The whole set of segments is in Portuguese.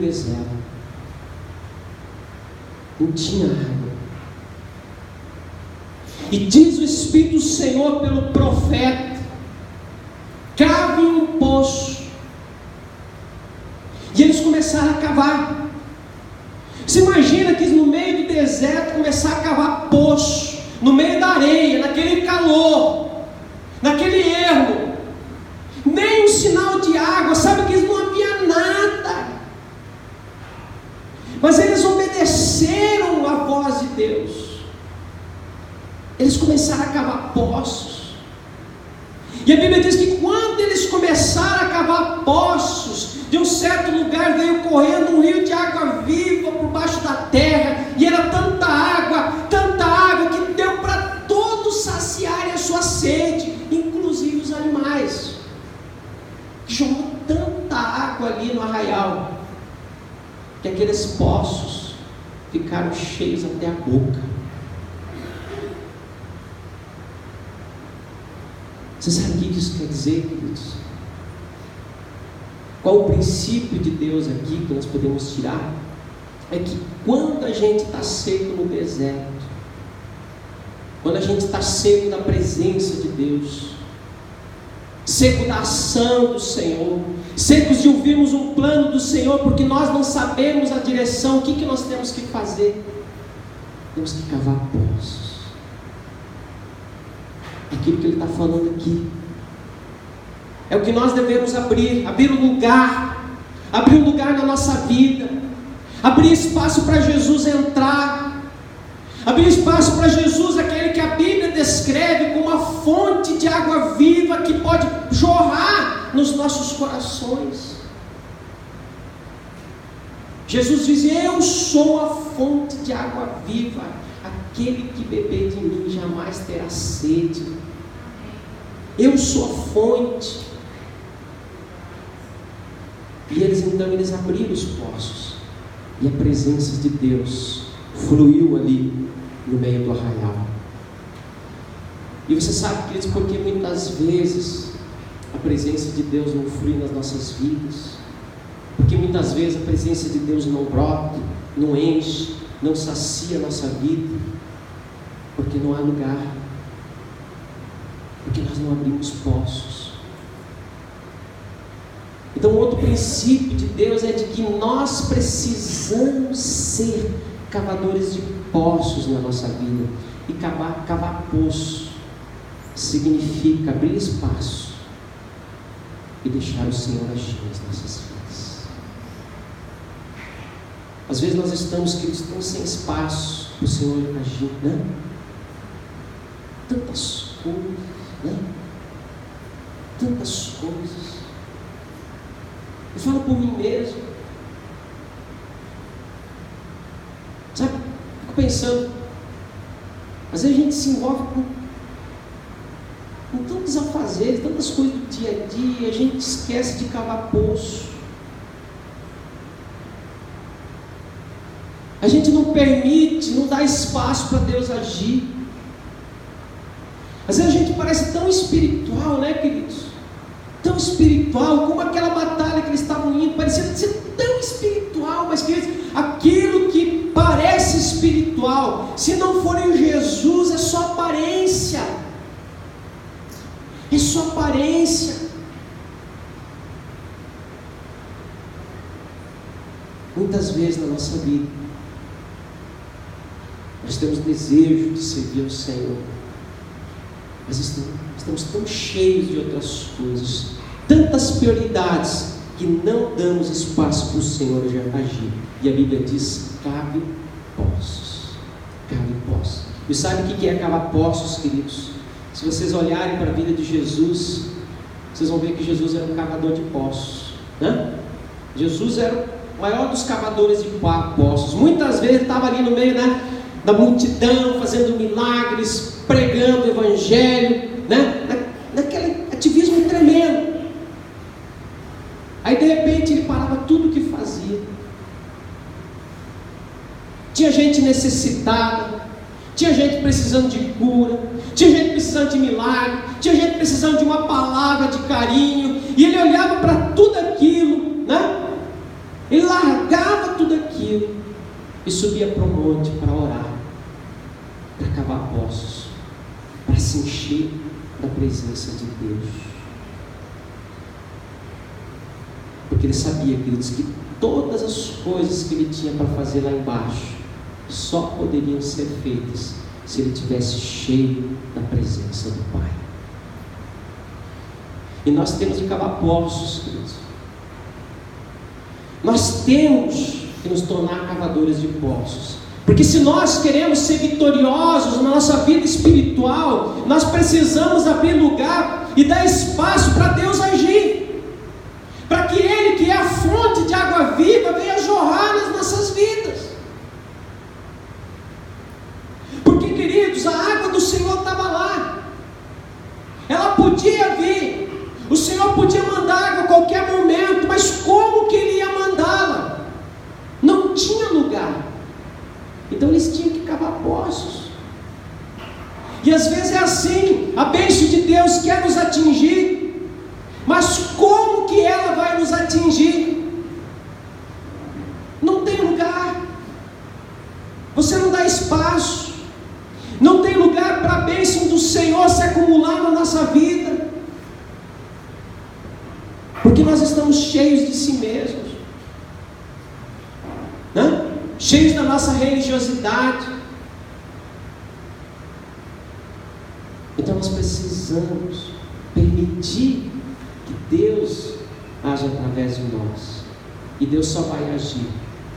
deserto. Não tinha água. E diz o Espírito do Senhor pelo profeta: cave um poço. E eles começaram a cavar. Você imagina que no meio do deserto começar a cavar poço, no meio da areia, naquele calor, naquele ermo, nem um sinal de água, sabe que não havia nada. Mas eles obedeceram à voz de Deus. Eles começaram a cavar poços. E a Bíblia diz que quando eles começaram a cavar poços, de um certo lugar veio correndo um rio de água viva por baixo da terra, e era tanta água que deu para todos saciarem a sua sede, inclusive os animais. Jogou tanta água ali no arraial, que aqueles poços ficaram cheios até a boca. Você sabe o que isso quer dizer, queridos? Qual o princípio de Deus aqui que nós podemos tirar? É que quando a gente está seco no deserto, quando a gente está seco da presença de Deus, seco da ação do Senhor, secos de ouvirmos um plano do Senhor, porque nós não sabemos a direção, o que nós temos que fazer? Temos que cavar poços. Aquilo que Ele está falando aqui é o que nós devemos abrir um lugar na nossa vida, abrir espaço para Jesus entrar, abrir espaço para Jesus, aquele que a Bíblia descreve como uma fonte de água viva que pode jorrar nos nossos corações. Jesus diz: eu sou a fonte de água viva, aquele que beber de mim jamais terá sede. Eu sou a fonte. E eles abriram os poços, e a presença de Deus fluiu ali no meio do arraial. E você sabe, queridos, porque muitas vezes a presença de Deus não flui nas nossas vidas, porque muitas vezes a presença de Deus não brota, não enche, não sacia a nossa vida, porque não há lugar, porque nós não abrimos poços. Então, outro princípio de Deus é de que nós precisamos ser cavadores de poços na nossa vida. E cavar poço significa abrir espaço e deixar o Senhor agir nas nossas vidas. Às vezes nós estamos, queridos, tão sem espaço para o Senhor agir, né? Tantas coisas, né? Tantas coisas. Eu falo por mim mesmo. Sabe, fico pensando, às vezes a gente se envolve com tantos afazeres, tantas coisas do dia a dia, a gente esquece de cavar poço. A gente não permite, não dá espaço para Deus agir. Às vezes a gente parece tão espiritual, né, queridos? Tão espiritual, como aquela batalha que eles estavam indo, parecia ser tão espiritual, mas queridos, aquilo que parece espiritual, se não for em Jesus, é só aparência. É só aparência. Muitas vezes na nossa vida, nós temos desejo de servir ao Senhor, mas estamos tão cheios de outras coisas, tantas prioridades, que não damos espaço para o Senhor agir. E a Bíblia diz: cave poços. Cave poços. E sabe o que é cavar poços, queridos? Se vocês olharem para a vida de Jesus, vocês vão ver que Jesus era um cavador de poços, né? Jesus era o maior dos cavadores de poços. Muitas vezes estava ali no meio, né, da multidão, fazendo milagres, pregando o evangelho, né? Naquele ativismo tremendo. Aí de repente ele parava tudo o que fazia. Tinha gente necessitada, tinha gente precisando de cura, tinha gente precisando de milagre, tinha gente precisando de uma palavra de carinho, e ele olhava para tudo aquilo, né? Ele largava tudo aquilo e subia para o monte para orar, para cavar poços, para se encher da presença de Deus. Porque ele sabia, queridos, que todas as coisas que ele tinha para fazer lá embaixo só poderiam ser feitas se ele estivesse cheio da presença do Pai. E nós temos que cavar poços, queridos. Nós temos que nos tornar cavadores de poços. Porque se nós queremos ser vitoriosos na nossa vida espiritual, nós precisamos abrir lugar e dar espaço para Deus agir. Para que Ele, que é a fonte de água viva, venha jorrar nas nossas vidas. Porque, queridos, a água do Senhor estava lá. Ela podia vir. O Senhor podia mandar água a qualquer momento, mas como que Ele ia mandá-la? Não tinha lugar. Então eles tinham que cavar poços. E às vezes é assim, a bênção de Deus quer nos atingir, mas como que ela vai nos atingir? Não tem lugar. Você não dá espaço. Não tem lugar para a bênção do Senhor se acumular na nossa vida. Porque nós estamos cheios de si mesmos, né? Cheios da nossa religiosidade. Então nós precisamos permitir que Deus age através de nós. E Deus só vai agir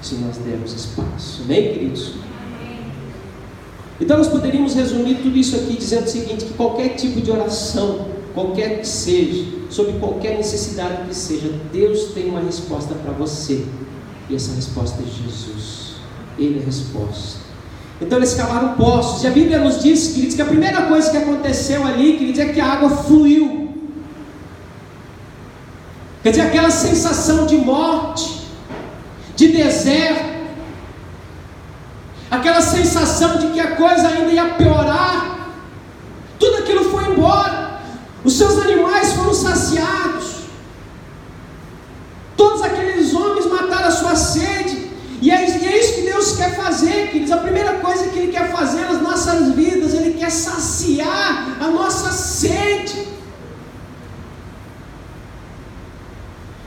se nós dermos espaço. Amém, queridos? Então nós poderíamos resumir tudo isso aqui dizendo o seguinte: que qualquer tipo de oração, qualquer que seja, sobre qualquer necessidade que seja, Deus tem uma resposta para você. E essa resposta é Jesus. Ele é a resposta. Então eles cavaram poços. E a Bíblia nos diz, queridos, que a primeira coisa que aconteceu ali, queridos, é que a água fluiu. Quer dizer, aquela sensação de morte, de deserto, aquela sensação de que a coisa ainda ia piorar, tudo aquilo foi embora. Os seus animais foram saciados. Todos aqueles homens mataram a sua sede. E é isso que Deus quer fazer, queridos. A primeira coisa que Ele quer fazer nas nossas vidas, Ele quer saciar a nossa sede.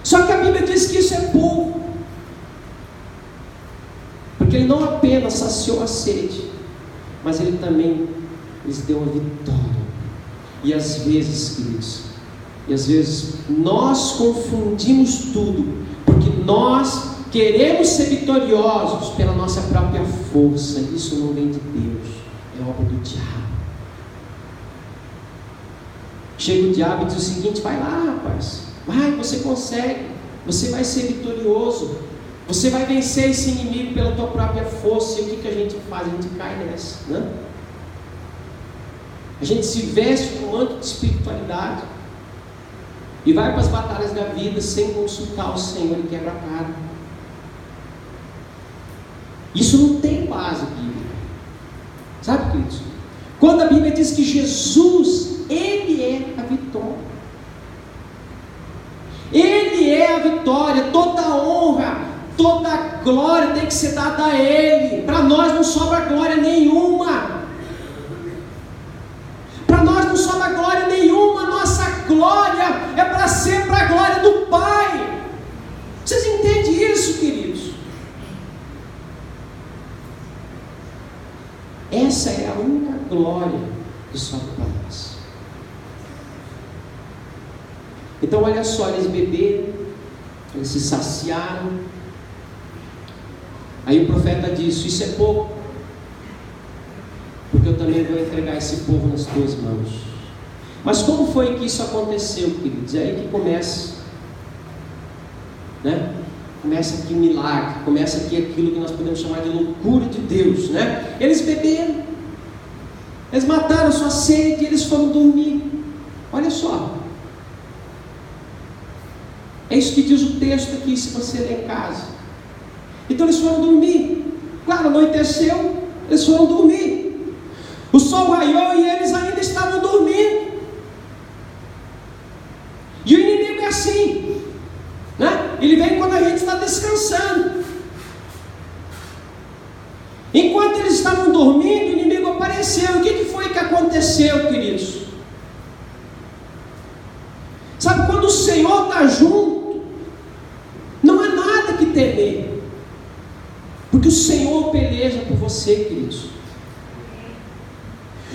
Só que a Bíblia diz que isso é pouco. Porque Ele não apenas saciou a sede, mas Ele também lhes deu a vitória. E às vezes, queridos, nós confundimos tudo, porque nós queremos ser vitoriosos pela nossa própria força. Isso não vem de Deus, é obra do diabo. Chega o diabo e diz o seguinte: vai lá, rapaz, vai, você consegue, você vai ser vitorioso, você vai vencer esse inimigo pela tua própria força. E o que a gente faz? A gente cai nessa, né? A gente se veste com um manto de espiritualidade e vai para as batalhas da vida sem consultar o Senhor e quebra a cara. Isso não tem base bíblica. Sabe, queridos? Quando a Bíblia diz que Jesus, Ele é a vitória. Ele é a vitória. Toda honra, toda glória tem que ser dada a Ele. Para nós não sobra glória nenhuma. Para nós não sobra glória nenhuma. Nossa glória é para ser para a glória do Pai. Vocês entendem isso, queridos? Essa é a única glória que sobra para nós. Então olha só, eles beberam, eles se saciaram. Aí o profeta disse: isso é pouco, porque eu também vou entregar esse povo nas tuas mãos. Mas como foi que isso aconteceu, queridos? É aí que começa, né? Começa aqui o milagre, começa aqui aquilo que nós podemos chamar de loucura de Deus, né? Eles beberam, eles mataram a sua sede e eles foram dormir. Olha só, é isso que diz o texto aqui, se você ler em casa. Então eles foram dormir. Claro, anoiteceu, eles foram dormir. O sol raiou e eles ainda estavam dormindo. E o inimigo é assim, né? Ele vem quando a gente está descansando. estavam dormindo, o inimigo apareceu. O que foi que aconteceu, queridos? Sabe, quando o Senhor está junto, não há nada que temer, porque o Senhor peleja por você, queridos.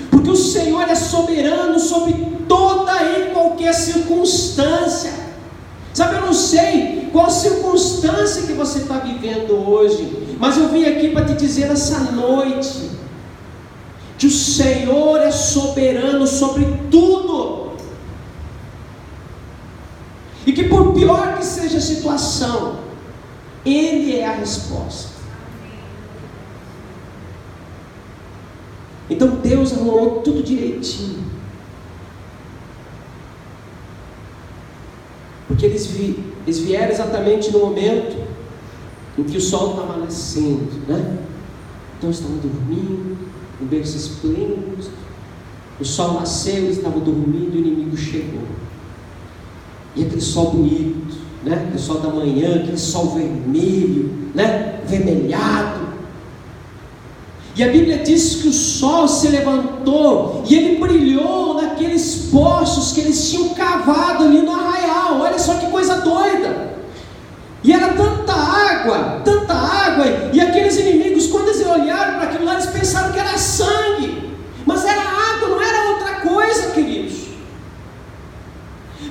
Porque o Senhor é soberano sobre toda e qualquer circunstância. Sabe, eu não sei qual circunstância que você está vivendo hoje, mas eu vim aqui para te dizer essa noite que o Senhor é soberano sobre tudo, e que por pior que seja a situação, Ele é a resposta. Então Deus arrumou tudo direitinho, porque eles vieram exatamente no momento em que o sol estava nascendo, né? Então eles estavam dormindo, um berço esplêndido, o sol nasceu, eles estavam dormindo e o inimigo chegou. E aquele sol bonito, né? Aquele sol da manhã, aquele sol vermelho, né? Vermelhado. E a Bíblia diz que o sol se levantou e ele brilhou naqueles poços que eles tinham cavado ali no arraial. Olha só que coisa doida! E era tanta água, e aqueles inimigos, quando eles olharam para aquilo lá, eles pensaram que era sangue, mas era água, não era outra coisa, queridos.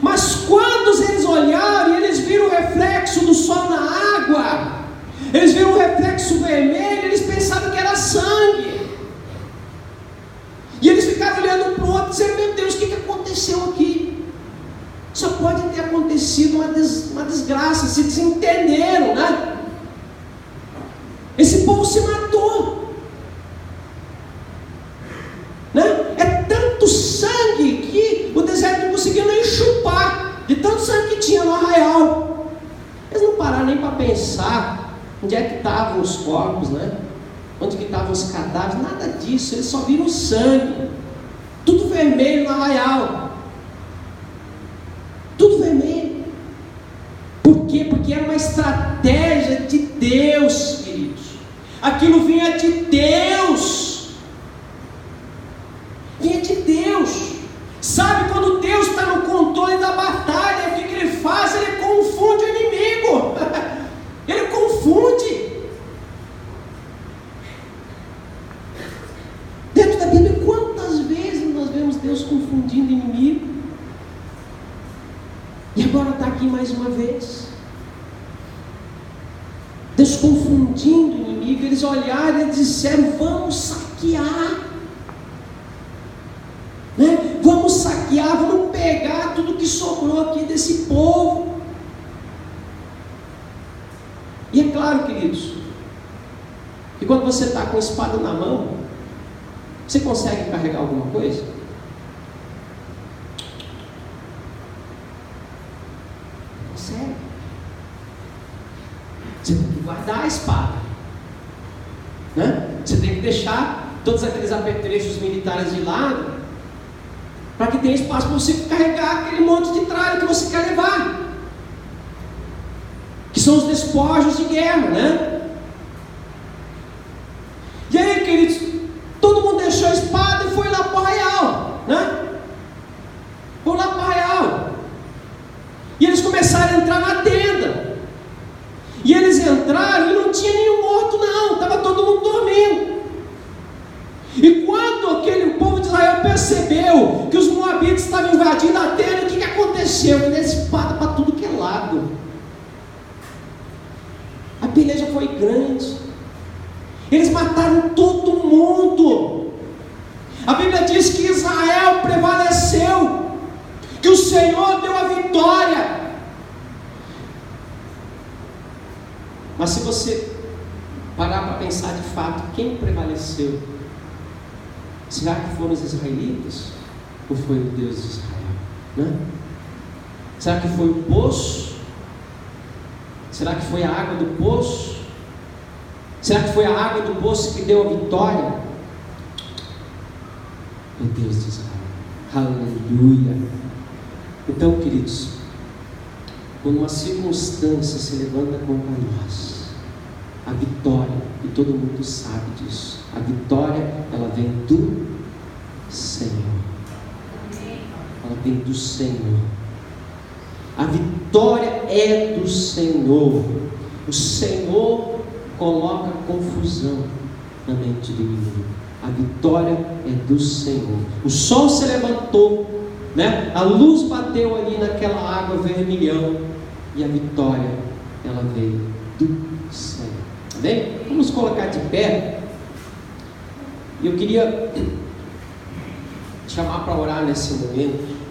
Mas quando eles olharam e eles viram o reflexo do sol na água, eles viram o reflexo vermelho, eles pensaram que era sangue. E eles ficaram olhando para o outro, dizendo: meu Deus, o que aconteceu aqui? Só pode ter acontecido uma desgraça. Se desentenderam, né? Esse povo se matou, né? É tanto sangue que o deserto não conseguia nem chupar, de tanto sangue que tinha no arraial. Eles não pararam nem para pensar onde é que estavam os corpos, né? Onde que estavam os cadáveres, nada disso. Eles só viram sangue, tudo vermelho no arraial, tudo vermelho. Por quê? Porque era uma estratégia de Deus, queridos. Aquilo vinha de Deus, vinha de Deus. Sabe, quando Deus está no controle da batalha, o que ele faz? Ele confunde o inimigo. Ele confunde. Dentro da Bíblia, quantas vezes nós vemos Deus confundindo o inimigo? E agora está aqui mais uma vez. Deus confundindo o inimigo. Eles olharam e disseram: vamos saquear, né? Vamos saquear, vamos pegar tudo que sobrou aqui desse povo. E é claro, queridos, que quando você está com a espada na mão, você consegue carregar alguma coisa? Não consegue. Você tem que guardar a espada, né? Você tem que deixar todos aqueles apetrechos militares de lado, para que tenha espaço para você carregar aquele monte de tralha que você quer levar, que são os despojos de guerra, né? E aí, queridos, todo mundo deixou a espada e foi lá para o arraial, né? Foi lá para o arraial. E eles começaram a entrar na tenda. E eles entraram e não tinha nenhum morto, não. Estava todo mundo dormindo. E quando aquele povo de Israel percebeu que os moabitas estavam invadindo a tenda, o que aconteceu? Ele deu espada para tudo que é lado. A peleja foi grande. Eles mataram todo mundo. A Bíblia diz que Israel prevaleceu, que o Senhor deu a vitória. Mas se você parar para pensar de fato, quem prevaleceu? Será que foram os israelitas? Ou foi o Deus de Israel, né? Será que foi o poço? Será que foi a água do poço? Será que foi a água do poço que deu a vitória? O Deus de Israel. Aleluia. Então, queridos, quando uma circunstância se levanta contra nós, A vitória, e todo mundo sabe disso, a vitória, ela vem do Senhor. Ela vem do Senhor. A vitória é do Senhor. O Senhor coloca confusão na mente do inimigo. A vitória é do Senhor. O sol se levantou, né? A luz bateu ali naquela água vermelhão, e a vitória, ela veio do Senhor. Amém? Vamos colocar de pé. Eu queria chamar para orar nesse momento.